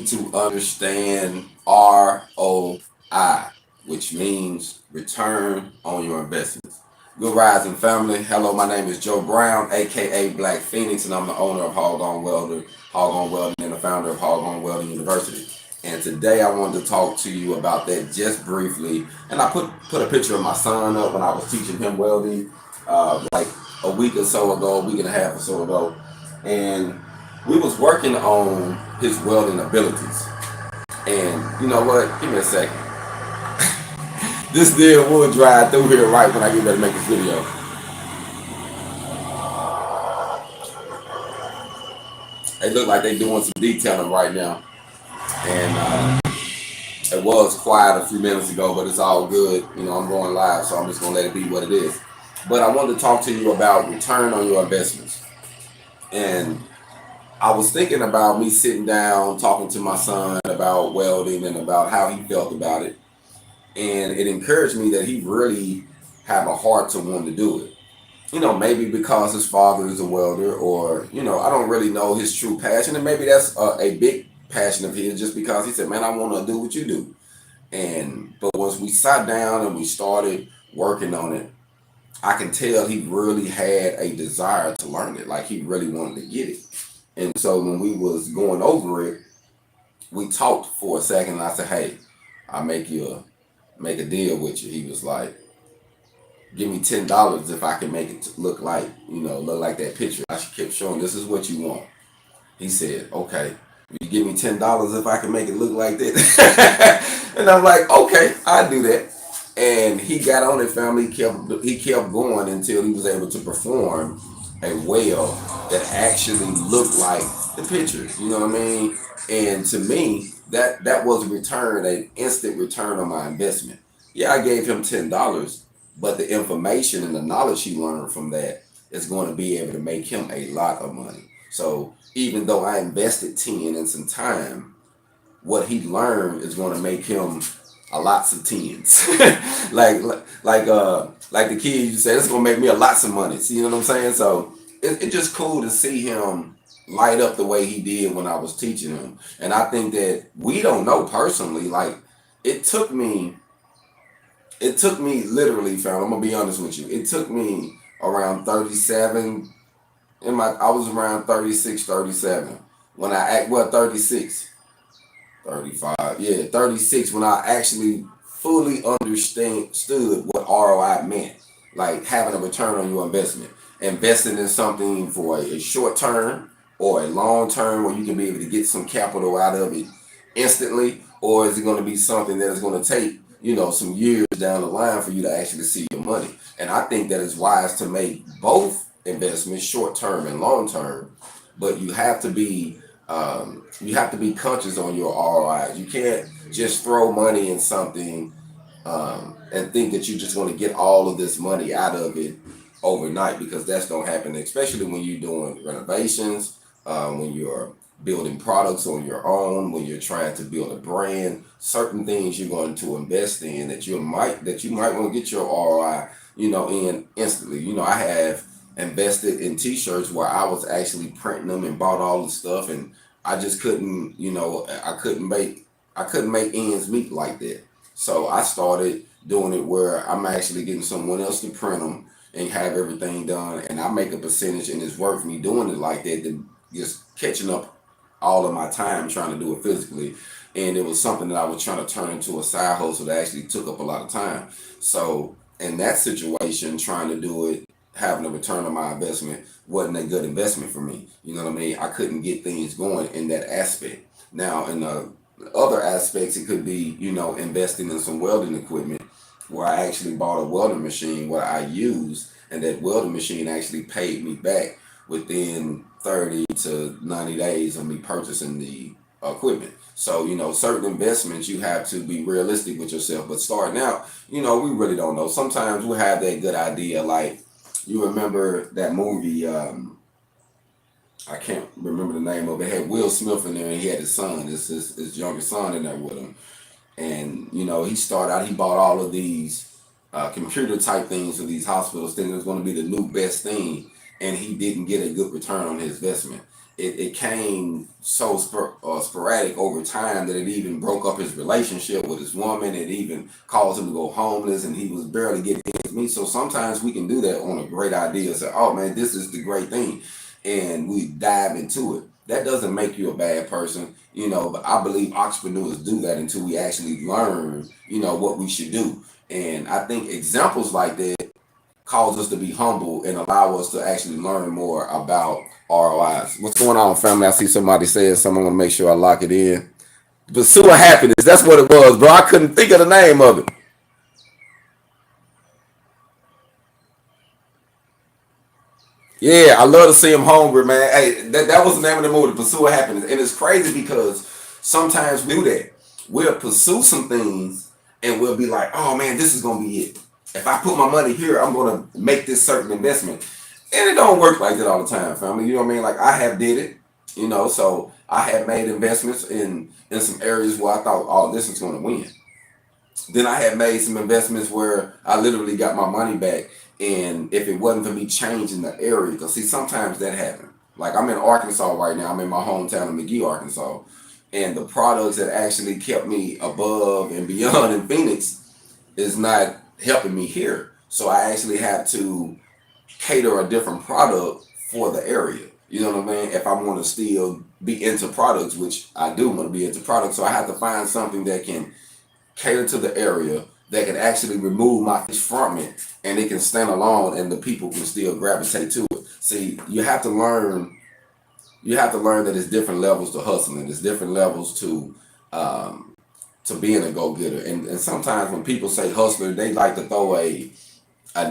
need to understand ROI, which means return on your investments. Good rising, family. Hello, my name is Joe Brown, aka Black Feniks, and I'm the owner of HogOn Welding, HogOn Welding, and the founder of HogOn Welding University. And today I wanted to talk to you about that just briefly. And I put a picture of my son up when I was teaching him welding like a week or so ago, a week and a half or so ago. And we was working on his welding abilities. And you know what? Give me a second. This deal will drive through here right when I get ready to make this video. They look like they're doing some detailing right now. And it was quiet a few minutes ago, but it's all good. You know, I'm going live, so I'm just going to let it be what it is. But I wanted to talk to you about return on your investments. And I was thinking about me sitting down, talking to my son about welding and about how he felt about it. And it encouraged me that he really have a heart to want to do it. You know, maybe because his father is a welder, or, you know, I don't really know his true passion. And maybe that's a big passion of his, just because he said, man, I want to do what you do. But once we sat down and we started working on it, I can tell he really had a desire to learn it. Like, he really wanted to get it. And so when we was going over it, we talked for a second, and I said, hey, I'll make a deal with you. He was like, give me $10 if I can make it look like, look like that picture. I kept showing, this is what you want. He said, okay, you give me $10 if I can make it look like that. And I'm like, okay, I'll do that. And he got on it, family. He kept going until he was able to perform a weld that actually looked like the picture. You know what I mean? And to me, that was a return, an instant return on my investment. Yeah, I gave him $10, but the information and the knowledge he learned from that is going to be able to make him a lot of money. So even though I invested 10 and some time, what he learned is going to make him a lots of tens. like the kids, you say, it's gonna make me a lots of money. See, you know what I'm saying? So it's just cool to see him light up the way he did when I was teaching him. And I think that we don't know personally. Like, it took me literally, fam, I'm gonna be honest with you. It took me around 37. I was around 36, 37 when 36. 35, yeah, 36, when I actually fully understood what ROI meant, like having a return on your investment, investing in something for a short term or a long term where you can be able to get some capital out of it instantly, or is it going to be something that is going to take, some years down the line for you to actually see your money? And I think that it's wise to make both investments, short term and long term, but you have to be conscious on your ROIs. You can't just throw money in something and think that you're just going to get all of this money out of it overnight, because that's don't happen, especially when you're doing renovations, when you're building products on your own, when you're trying to build a brand. Certain things you're going to invest in that you might want to get your ROI, in instantly. I have invested in t-shirts where I was actually printing them and bought all the stuff, and I just couldn't, I couldn't make ends meet like that. So I started doing it where I'm actually getting someone else to print them and have everything done, and I make a percentage, and it's worth me doing it like that than just catching up all of my time trying to do it physically. And it was something that I was trying to turn into a side hustle that actually took up a lot of time. So in that situation, trying to do it, having a return on my investment wasn't a good investment for me. You know what I mean? I couldn't get things going in that aspect. Now, in the other aspects, it could be, investing in some welding equipment, where I actually bought a welding machine where I used, and that welding machine actually paid me back within 30 to 90 days of me purchasing the equipment. So, certain investments, you have to be realistic with yourself. But starting out, we really don't know. Sometimes we have that good idea. Like, you remember that movie, I can't remember the name of it. It had Will Smith in there, and he had his son, his younger son in there with him. And, he started out, he bought all of these computer type things for these hospitals, thinking it was going to be the new best thing. And he didn't get a good return on his investment. it came so sporadic over time that it even broke up his relationship with his woman. It even caused him to go homeless, and he was barely getting his meat. So sometimes we can do that on a great idea. Say, oh man, this is the great thing, and we dive into it. That doesn't make you a bad person, but I believe entrepreneurs do that until we actually learn, what we should do. And I think examples like that cause us to be humble and allow us to actually learn more about ROIs. What's going on, family? I see somebody saying something. I'm going to make sure I lock it in. Pursuit of Happiness. That's what it was, bro. I couldn't think of the name of it. Yeah, I love to see him hungry, man. Hey, that was the name of the movie, Pursuit of Happiness. And it's crazy because sometimes we do that. We'll pursue some things and we'll be like, oh man, this is going to be it. If I put my money here, I'm going to make this certain investment. And it don't work like that all the time, family. You know what I mean? Like I have did it, so I have made investments in some areas where I thought, oh, this is going to win. Then I had made some investments where I literally got my money back. And if it wasn't for me changing the area, because see, sometimes that happens. Like I'm in Arkansas right now. I'm in my hometown of McGee, Arkansas. And the products that actually kept me above and beyond in Phoenix is not helping me here. So I actually have to cater a different product for the area. You know what I mean? If I want to still be into products, which I do want to be into products, so I have to find something that can cater to the area, that can actually remove my fish from it, and it can stand alone, and the people can still gravitate to it. See, you have to learn. You have to learn that it's different levels to hustling. There's different levels to being a go getter. And sometimes when people say hustler, they like to throw a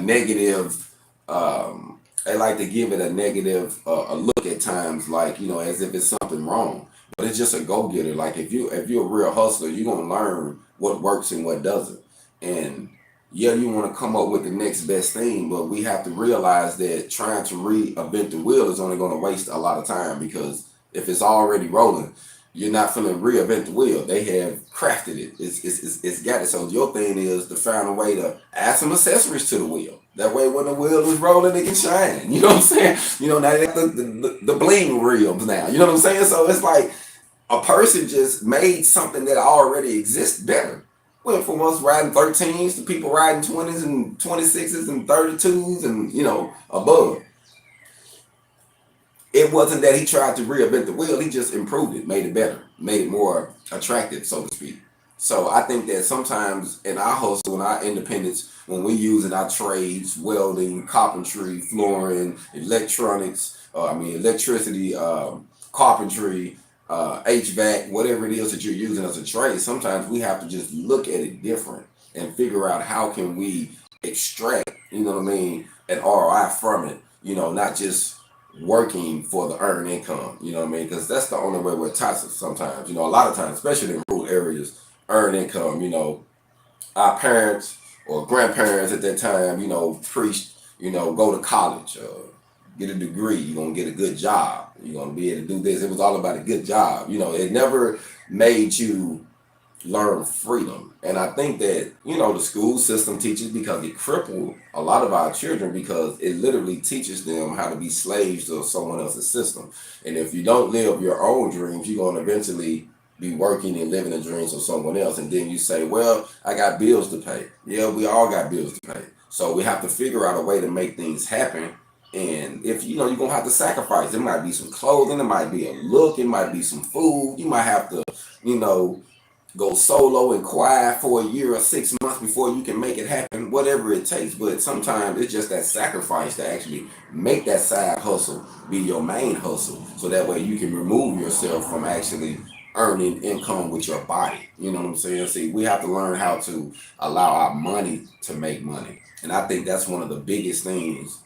negative. They like to give it a negative a look at times, like as if it's something wrong. But it's just a go getter. Like if you're a real hustler, you're gonna learn what works and what doesn't. And yeah, you want to come up with the next best thing, but we have to realize that trying to reinvent the wheel is only going to waste a lot of time, because if it's already rolling, you're not going to reinvent the wheel. They have crafted it. It's got it. So your thing is to find a way to add some accessories to the wheel. That way, when the wheel is rolling, it can shine. You know what I'm saying? Now they got the bling rims now. You know what I'm saying? So it's like a person just made something that already exists better. Went from us riding 13s to people riding 20s and 26s and 32s and above. It wasn't that he tried to reinvent the wheel, he just improved it, made it better, made it more attractive, so to speak. So I think that sometimes in our hustle and our independence, when we use in our trades, welding, carpentry, flooring, electronics, electricity, carpentry, HVAC, whatever it is that you're using as a trade, sometimes we have to just look at it different and figure out how can we extract, an ROI from it, not just working for the earned income, because that's the only way we're taught sometimes, a lot of times, especially in rural areas, earned income, our parents or grandparents at that time, preached, go to college, get a degree, you're going to get a good job, you're going to be able to do this. It was all about a good job. It never made you learn freedom. And I think that, the school system teaches, because it crippled a lot of our children, because it literally teaches them how to be slaves to someone else's system. And if you don't live your own dreams, you're going to eventually be working and living the dreams of someone else. And then you say, well, I got bills to pay. Yeah, we all got bills to pay. So we have to figure out a way to make things happen. And if you're gonna have to sacrifice, it might be some clothing, it might be a look, it might be some food. You might have to, go solo and quiet for a year or 6 months before you can make it happen, whatever it takes. But sometimes it's just that sacrifice to actually make that side hustle be your main hustle, so that way you can remove yourself from actually earning income with your body. You know what I'm saying? See, we have to learn how to allow our money to make money. And I think that's one of the biggest things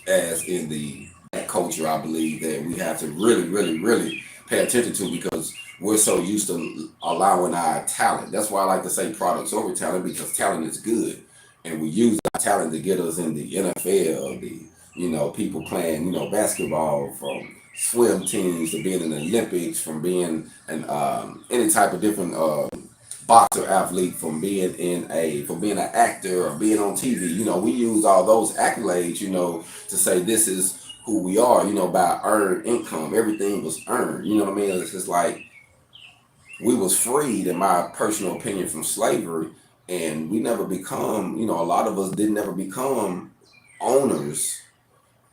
as in that culture, I believe, that we have to really, really, really pay attention to, because we're so used to allowing our talent. That's why I like to say products over talent, because talent is good. And we use our talent to get us in the NFL, people playing, basketball, from swim teams to being in the Olympics, from being any type of different boxer athlete, from being an actor or being on TV. We use all those accolades, to say this is who we are, you know, by earned income. Everything was earned. You know what I mean? It's just like we was freed, in my personal opinion, from slavery, and we never become, you know, a lot of us didn't ever become owners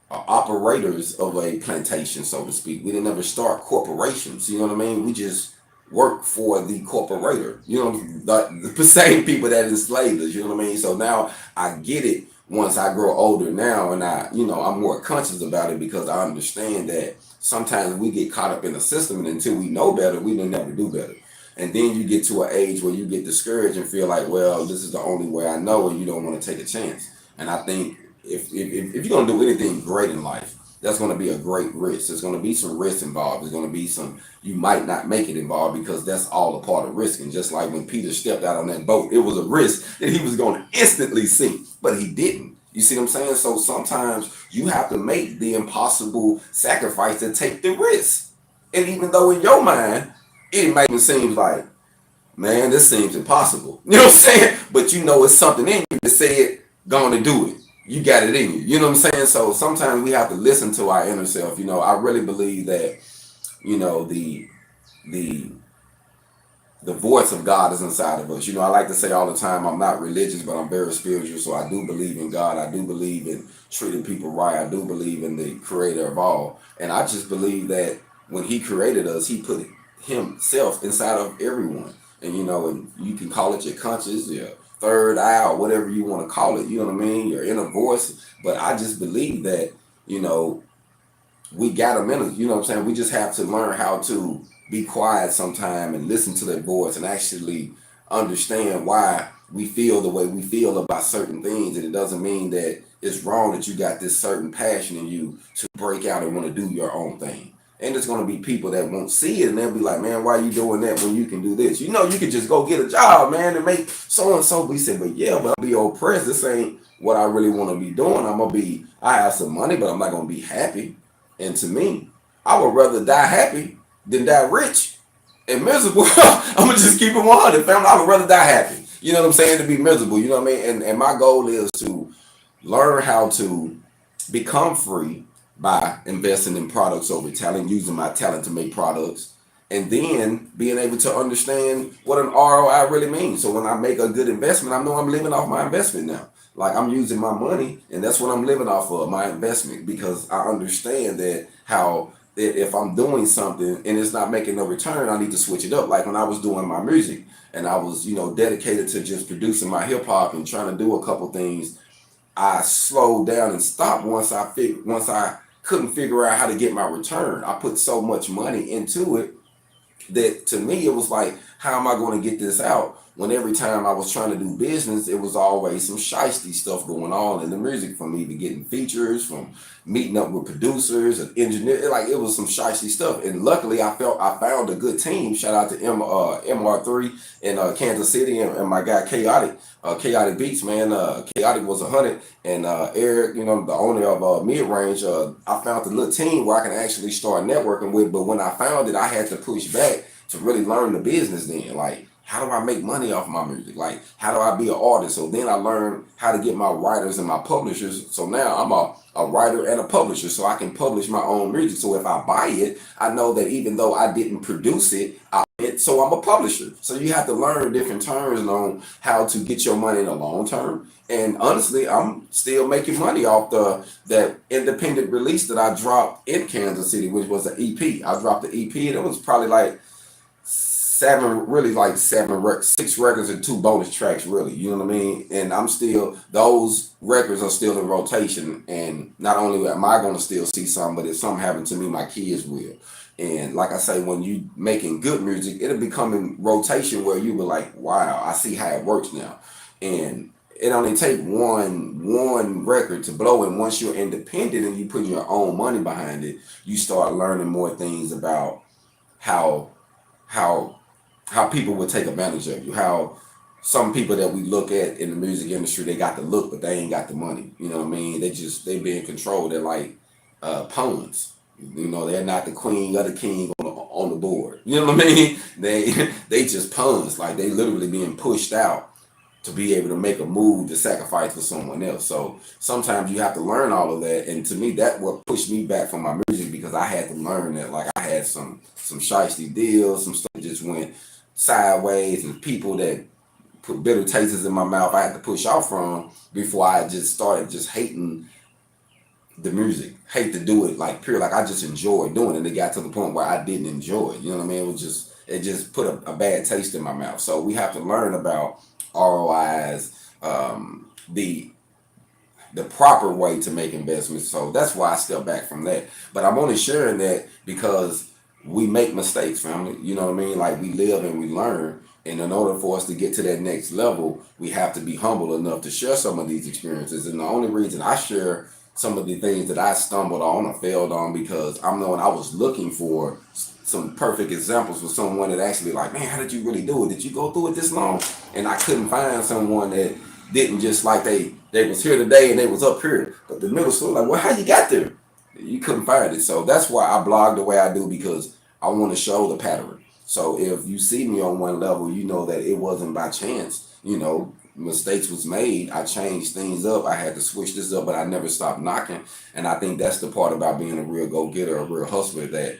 or operators of a plantation, so to speak. We didn't ever start corporations. You know what I mean? We just work for the corporator. You know, the same people that enslaved us. You know what I mean? So now I get it. Once I grow older now, and I'm more conscious about it, because I understand that sometimes we get caught up in the system, and until we know better, we will never do better. And then you get to an age where you get discouraged and feel like, well, this is the only way I know, and you don't want to take a chance. And I think if you're gonna do anything great in life, that's gonna be a great risk. There's gonna be some risk involved. There's gonna be some, you might not make it involved, because that's all a part of risk. And just like when Peter stepped out on that boat, it was a risk that he was gonna instantly sink, but he didn't. You see what I'm saying? So sometimes you have to make the impossible sacrifice to take the risk. And even though in your mind, it might even seem like, man, this seems impossible. You know what I'm saying? But you know it's something in you that said, going to do it. You got it in you. You know what I'm saying? So sometimes we have to listen to our inner self. You know, I really believe that, you know, the voice of God is inside of us. You know, I like to say all the time, I'm not religious, but I'm very spiritual. So I do believe in God. I do believe in treating people right. I do believe in the creator of all. And I just believe that when he created us, he put himself inside of everyone. And, you know, and you can call it your conscience, your third eye, or whatever you want to call it. You know what I mean? Your inner voice. But I just believe that, you know, we got them in us. You know what I'm saying? We just have to learn how to be quiet sometime and listen to that voice and actually understand why we feel the way we feel about certain things. And it doesn't mean that it's wrong that you got this certain passion in you to break out and want to do your own thing. And there's going to be people that won't see it, and they'll be like, man, why are you doing that when you can do this? You know, you can just go get a job, man, and make so-and-so. We said, but yeah, but I'll be oppressed. This ain't what I really want to be doing. I have some money, but I'm not going to be happy. And to me, I would rather die happy than die rich and miserable. I'm going to just keep it 100, family. I would rather die happy. You know what I'm saying? To be miserable. You know what I mean? And my goal is to learn how to become free by investing in products over talent, using my talent to make products, and then being able to understand what an ROI really means. So when I make a good investment, I know I'm living off my investment now. Like, I'm using my money, and that's what I'm living off of, my investment, because I understand that if I'm doing something and it's not making no return, I need to switch it up. Like when I was doing my music and I was, you know, dedicated to just producing my hip hop and trying to do a couple things, I slowed down and stopped once I couldn't figure out how to get my return. I put so much money into it that to me it was like, how am I going to get this out? When every time I was trying to do business, it was always some shiesty stuff going on in the music, from even getting features, from meeting up with producers and engineers. Like, it was some shiesty stuff. And luckily I found a good team. Shout out to MR3 in Kansas City, and my guy Chaotic Beats, man. Chaotic was 100, and Eric, you know, the owner of Mid Range. I found the little team where I can actually start networking with. But when I found it, I had to push back to really learn the business. Then, like, how do I make money off my music? Like, how do I be an artist? So then I learned how to get my writers and my publishers. So now I'm a writer and a publisher, so I can publish my own music. So if I buy it, I know that even though I didn't produce it, so I'm a publisher. So you have to learn different terms on how to get your money in the long term. And honestly, I'm still making money off that independent release that I dropped in Kansas City, which was an EP. I dropped the EP, and it was probably like 6 records and 2 bonus tracks, really. You know what I mean? And those records are still in rotation. And not only am I going to still see some, but if something happened to me, my kids will. And like I say, when you making good music, it'll become in rotation where you were like, wow, I see how it works now. And it only take one record to blow. And once you're independent and you put your own money behind it, you start learning more things about how people would take advantage of you. How some people that we look at in the music industry, they got the look, but they ain't got the money. You know what I mean? They be in control. They're like pawns. You know, they're not the queen or the king on the board. You know what I mean? They just pawns. Like, they literally being pushed out to be able to make a move to sacrifice for someone else. So sometimes you have to learn all of that. And to me, that what pushed me back from my music, because I had to learn that, like, I had some shiesty deals, some stuff just went sideways, and people that put bitter tastes in my mouth I had to push off from before I just started just hating the music. Hate to do it like pure, like I just enjoyed doing it. And it got to the point where I didn't enjoy it. You know what I mean? It just put a bad taste in my mouth. So we have to learn about ROIs, the proper way to make investments. So that's why I step back from that. But I'm only sharing that because we make mistakes, family. You know what I mean? Like, we live and we learn. And in order for us to get to that next level, we have to be humble enough to share some of these experiences. And the only reason I share some of the things that I stumbled on or failed on, because I'm knowing I was looking for some perfect examples for someone that actually, like, man, how did you really do it? Did you go through it this long? And I couldn't find someone that didn't just like they was here today and they was up here. But the middle school, like, well, how you got there? You couldn't find it. So that's why I blog the way I do, because I want to show the pattern. So if you see me on one level, you know that it wasn't by chance. You know, mistakes was made. I changed things up. I had to switch this up, but I never stopped knocking. And I think that's the part about being a real go-getter, a real hustler, that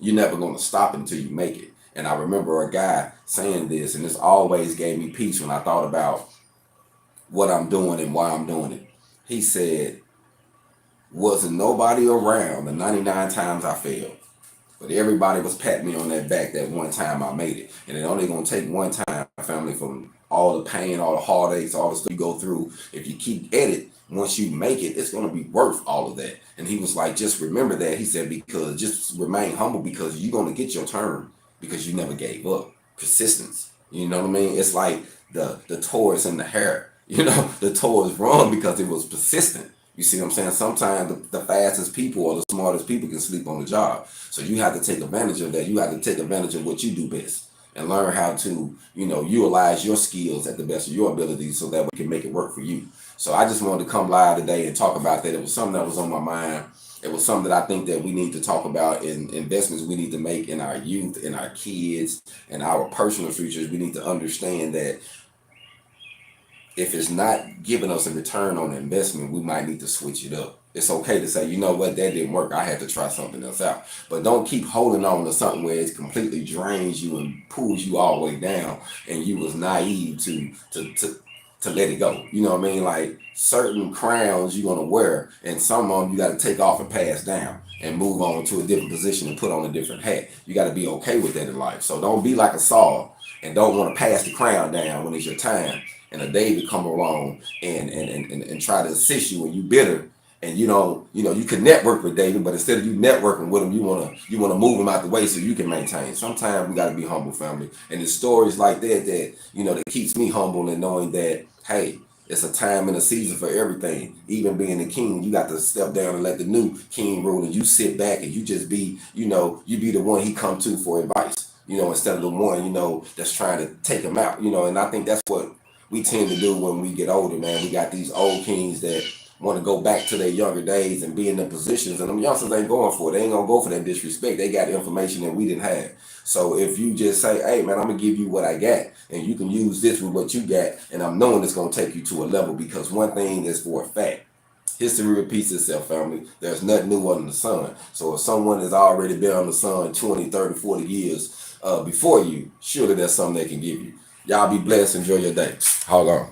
you're never going to stop until you make it. And I remember a guy saying this, and this always gave me peace when I thought about what I'm doing and why I'm doing it. He said, wasn't nobody around the 99 times I failed, but everybody was patting me on that back that one time I made it. And it only going to take one time, family, from all the pain, all the heartaches, all the stuff you go through. If you keep at it, once you make it, it's going to be worth all of that. And he was like, just remember that. He said, because just remain humble, because you're going to get your turn, because you never gave up. Persistence. You know what I mean? It's like the tortoise and the hare. You know, the tortoise run because it was persistent. You see what I'm saying? Sometimes the fastest people or the smartest people can sleep on the job. So you have to take advantage of that. You have to take advantage of what you do best and learn how to, you know, utilize your skills at the best of your abilities so that we can make it work for you. So I just wanted to come live today and talk about that. It was something that was on my mind. It was something that I think that we need to talk about in investments we need to make in our youth, in our kids, and our personal futures. We need to understand that if it's not giving us a return on investment, we might need to switch it up. It's okay to say, you know what, that didn't work. I had to try something else out. But don't keep holding on to something where it completely drains you and pulls you all the way down, and you was naive to let it go. You know what I mean? Like, certain crowns you're gonna wear, and some of them you got to take off and pass down and move on to a different position and put on a different hat. You got to be okay with that in life. So don't be like a Saul and don't want to pass the crown down when it's your time, and a David come along and try to assist you when you bitter, and you can network with David, but instead of you networking with him, you wanna move him out the way so you can maintain. Sometimes we gotta be humble, family. And it's stories like that keeps me humble, and knowing that, hey, it's a time and a season for everything. Even being the king, you got to step down and let the new king rule, and you sit back and you just be, you be the one he come to for advice, instead of the one, that's trying to take him out, and I think that's what we tend to do when we get older, man. We got these old kings that want to go back to their younger days and be in the positions, and them youngsters ain't going for it. They ain't gonna go for that disrespect. They got information that we didn't have. So if you just say, hey man, I'm gonna give you what I got, and you can use this with what you got, and I'm knowing it's gonna take you to a level, because one thing is for a fact: history repeats itself, family. There's nothing new under the sun. So if someone has already been on the sun 20, 30, 40 years before you, surely there's something they can give you. Y'all be blessed. Enjoy your day. Hold on.